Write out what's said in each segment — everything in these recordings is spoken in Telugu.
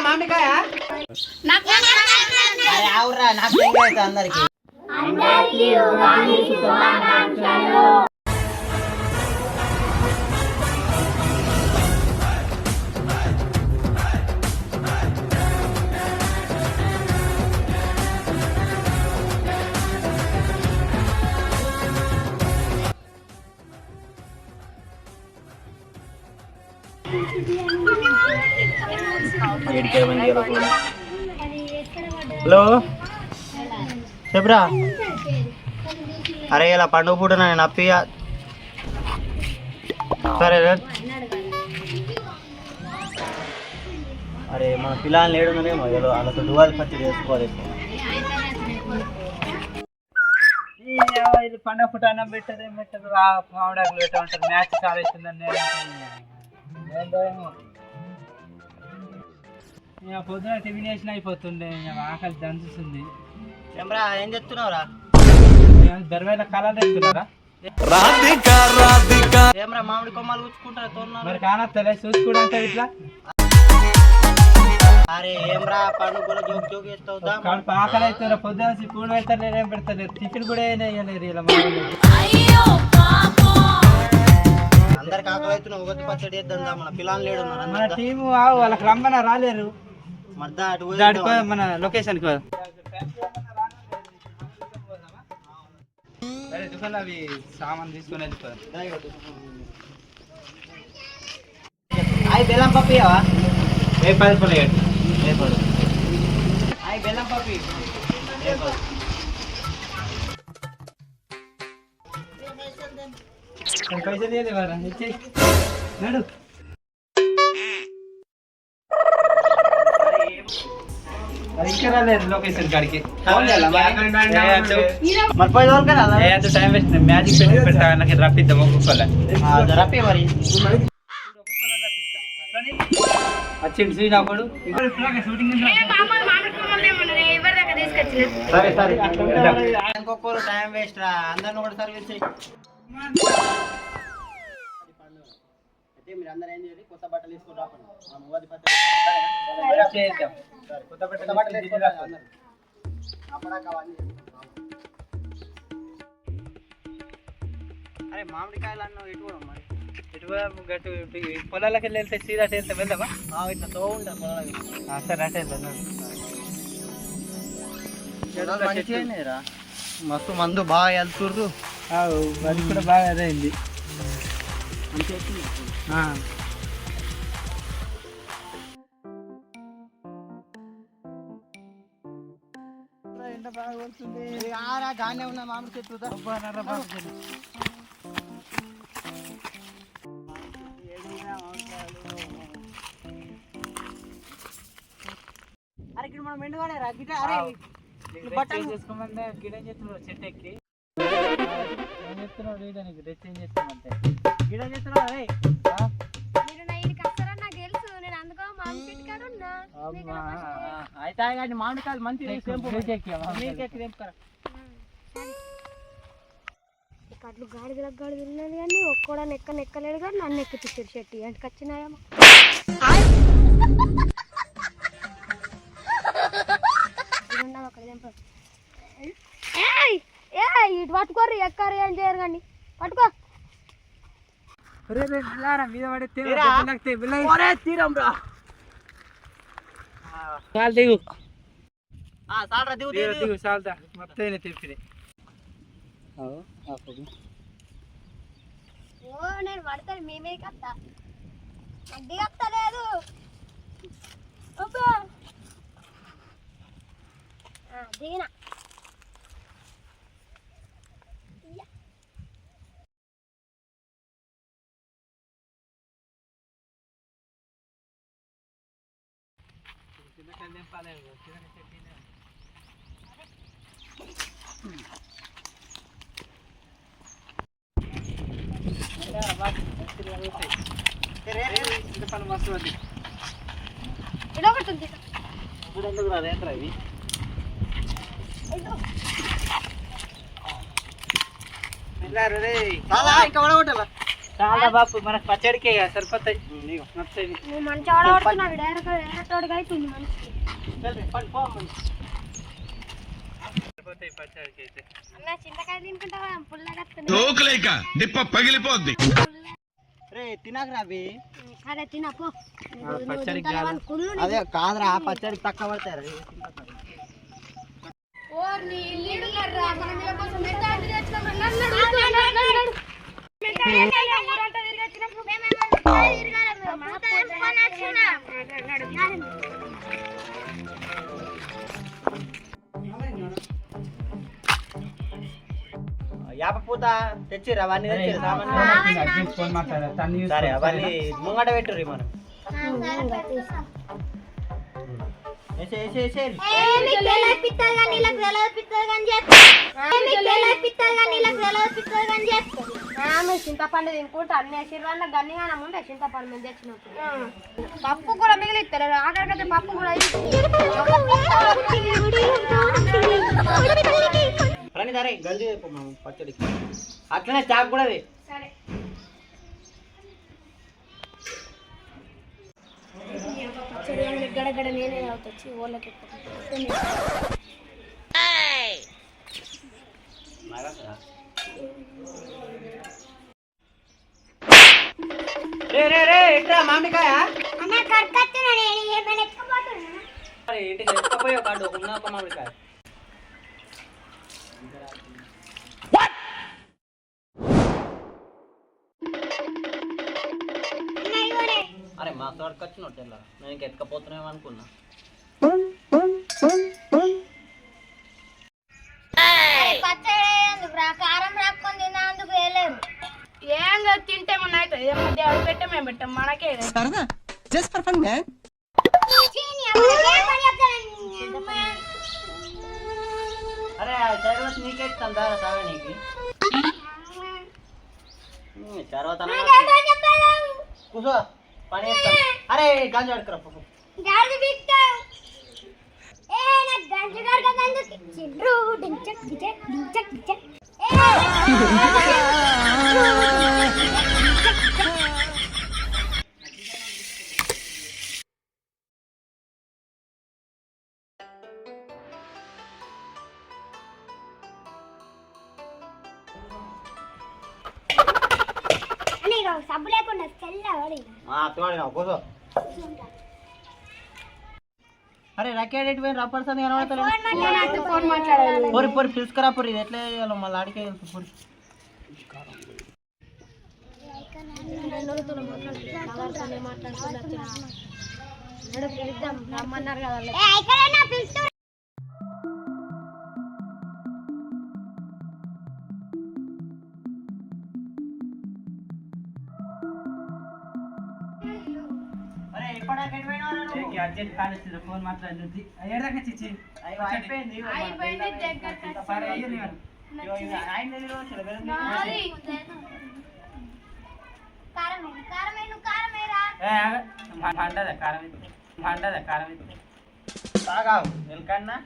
మామిడికాయ ఆవురా నాకు అయితే అందరికి హలో చెప్పరా అరే ఇలా పండుగ పూట నేను అప్పిగా సరే అరే మన పిల్లల్ని ఏడున్నారేమో వాళ్ళతో దువాది పచ్చి చేసుకోవాలి పండుగ పూట అన్నం పెట్టదు ఏం పెట్టదు మామిడాకులు పెట్ట ఉంటారు మ్యాచ్ చాలా ఇస్తుందని పొద్దున టిఫిన్ వేసిన అయిపోతుండే ఆకలి దంచుతుంది ఏం చెప్తున్నావురా బెరవేల కళలు తెస్తున్నారా ఏమరా మామిడి కొమ్మలు కూర్చుకుంటారు మరి కానొస్తలే చూసుకుంటే ఇట్లా అరే ఏమరా పండుగ కూడా జోక్ జోక్ చేస్తావు ఆకలి అవుతారా పొద్దున పూలు పెడతారు నేనేం పెడతారు టిఫిన్ కూడా వేయలేదు ఇలా అందరికి ఆకలి అవుతున్నావు ఉగతి పచ్చడి చేద్దాం మన పిల్లలు లేడు మన టీము వాళ్ళకి రమ్మన రాలేరు మన లొకేషన్కి సరే దుకాణం అవి సామాన్ తీసుకొని వెళ్ళిపోయారు అవి బెల్లం పప్పు ఇవా ఏ 10 రూపాయలు అవి బెల్లం పప్పు పైసలు లేదు నడు ఇంకా రాలేదు లొకేషన్ కాడికి టైం వేస్ట్ మ్యాజిక్ పెట్టి పెట్టా నాకు రప్పిద్దాం ఒక్కొక్కలే రప్పి మరి వచ్చింది శ్రీరాముడు షూటింగ్ సరే సరే ఇంకొకరు టైం వేస్ట్ రా అందరిని కూడా సర్వీస్ అయితే మీరు అందరూ ఏం చేయాలి కొత్త బట్టలు తీసుకుని రాపండి మనం ఉగాది పచ్చడి కొత్త బట్టలు తీసుకుని రాపండి అరే మామిడికాయలు అన్న ఎటు కూడా మరి గట్టు పొలాలకి వెళ్ళి వెళ్తే సీదా వెళ్తే వెళ్దామా ఇట్లా తో ఉంటాం పొలాలకి సరే అటే వెళ్దాం మంచిగా మస్తు మందు బాగా వెళ్తుర్రు అది కూడా బాగా అదే అయింది ఎండ బాగా కొడుతుంది గానే ఉన్న మామిడి చెట్టు అరే ఇక్కడ మనం ఎండుగానే గిట అరే బట్టలు చేసుకోమంటే గిడేం చేస్తున్నాడు చెట్టు ఎక్కి ఏం చెప్తున్నావు రీడానికి డ్రెస్ ఏం చేస్తామంటే గిడ చేస్తున్నావు అరే అయితే కానీ మామిడికాయలు మంచి కట్లు గాడిదలకు గాడి తిన్నది కానీ ఒక్కడా ఎక్కలేడు కానీ నన్ను ఎక్కిపించాడు చెట్టు ఎంటికి వచ్చినాయేమో ఇటు పట్టుకోర్రి ఎక్కారు ఏం చేయరు కానీ పట్టుకో మీద పడే దిగు దిగు చాలుదా మొత్తం తెప్పిదే నేను పడతాను మేమే కత్తా అడ్డి కత్తలేదు దిగిన ఇంకా వడగొట్టాలా చాలా బాపు మనకు పచ్చడికే ఇక సరిపోతాయి నచ్చాయి నువ్వు మంచిగా ఆడబడుతున్నావు డైరెక్ట్ వాడికి అవుతుంది మంచి సరిపోతాయి పచ్చడికి అయితే అన్న చింతకాయ తినుకుంటావా పుల్లగా పగిలిపోద్ది రే తినకరా అవి సరే తినపో పచ్చడికి అదే కాదురా పచ్చడి తక్కువ పడతారు యాప పూత తెచ్చిర్రు అవన్నీ తెచ్చిర్రు సామాన్లు సరే అవన్నీ ముంగట పెట్టుర్రి మనం చింతపండు తినుకుంటా అన్ని వేసిర్రు గన్నిగా ముందే చింతపండు మేము తెచ్చినప్పుడు పప్పు కూడా మిగిలిస్తారు ఆఖరికైతే పప్పు కూడా రండి సరే గంజి పచ్చడికి అట్లనే చాకు కూడా సరే పచ్చడి గడగడ నేనే అవుతొచ్చి ఓళ్ళకి మామిడికాయ ఇంటికి ఎక్కపోయా కాదు ఉన్న ఒక మామిడికాయ అరే మా తోటకి వచ్చినట్టు తెల్ల నేను ఇంక ఎత్తుకపోతున్నామో అనుకున్నా కారం రాసుకొని తిన్నందుకు వేయలేరు ఏం తింటే మన దేవుడు పెట్టే మేము పెట్టాం మనకే సరదా జస్ట్ ఫర్ ఫన్ మ్యాన్ అరే తర్వాత నీకే ఇస్తాను సాగా నీకు తర్వాత కూర్చో పని చేస్తాను అరే గంజి అడుకురా సబ్బు లేకుండా తోడినా కూర్చో అరే రకేట్ పోయిన రప్పర్ సంది కనబడతలేదు ఫోన్ మాట్లాడాలి పొరి పొరి పిలుచుకురా పొరి ఇది ఎట్లా చేయాలో మళ్ళీ ఆడికే పొరి రమ్మన్నారు కదా అర్జెంట్ కాల్ వచ్చింది ఫోన్ మాట్లాడి ఏడాక చిచ్చి తాగావు ఎల్కన్నా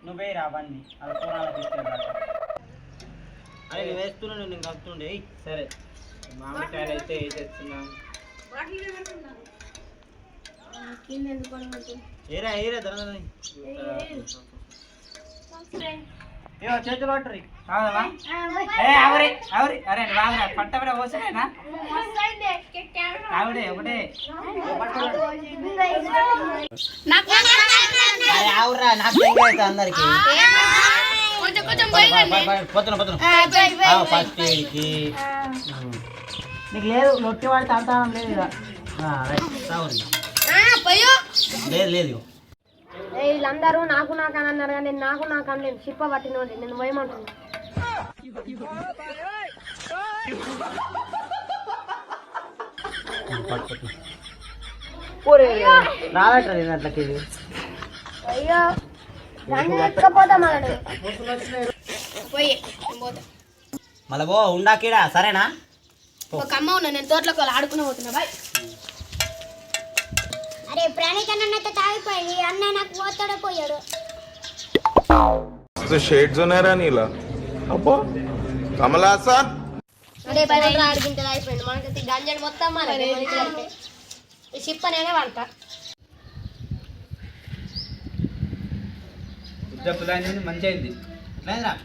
నువ్వే రా అవన్నీ అది కూరాలకు తీసుకెళ్ళా అరే నువ్వు వేస్తున్నాను నేను కలుపుతుండే సరే మామిడికాయలు అయితే వేసేస్తున్నాను ఏరా ఏరా దొరకదని ఏవో చేతులు పట్టరు అరే బాగా పట్ట కూడా పోసేనా ఆవిడే ఒకటే ఆవురా నాకు అవుతా అందరికి పోతున్నా ఫస్ట్ ఏడికి నీకు లేదు నొట్టి వాడి తాగుతాం లేదు ఇక లేదు లేదు వీళ్ళందరూ నాకు నాకు అని అన్నారు కానీ నాకు నాకు అనలేదు చిప్ప పట్టినోడి నేను పోయమంటున్నా రావట్రా నేను అట్లకి అయ్యో ఎక్కపోతా పోయి మళ్ళీ పో ఉండాకీడా సరేనా ఒక అమ్మ ఉన్నా నేను తోటలోకి వాళ్ళు ఆడుకుని పోతున్నా బాయ్ అరే ప్రాణికన్నైతే తాగిపోయింది అన్న నాకు పోతాడో పోయాడు शेड जो नाही राणीला अप्पा అదే పైన ఆడిగింటే అయిపోయింది మనకి గంజలు మొత్తం మనకి ఈ చిప్పనేనే పడతా ఉద్దపులాన్ని మంచి అయింది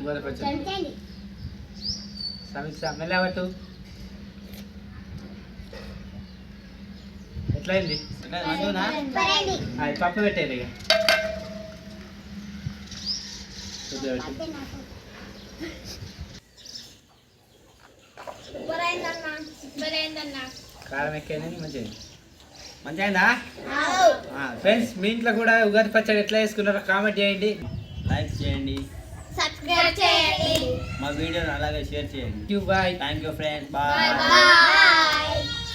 ఉగాది పచ్చడి సమీక్ష మెల్లబట్టు ఎట్లయింది మందునా అది పప్పు పెట్టేది ఇక కారం ఎక్కేది మంచిది మంచిగా అయిందా ఫ్రెండ్స్ మీ ఇంట్లో కూడా ఉగాది పచ్చడి ఎట్లా వేసుకున్నారో కామెంట్ చేయండి లైక్ చేయండి సబ్స్క్రైబ్ చేయండి మా వీడియోని అలాగే షేర్ చేయండి bye thank you friends bye bye bye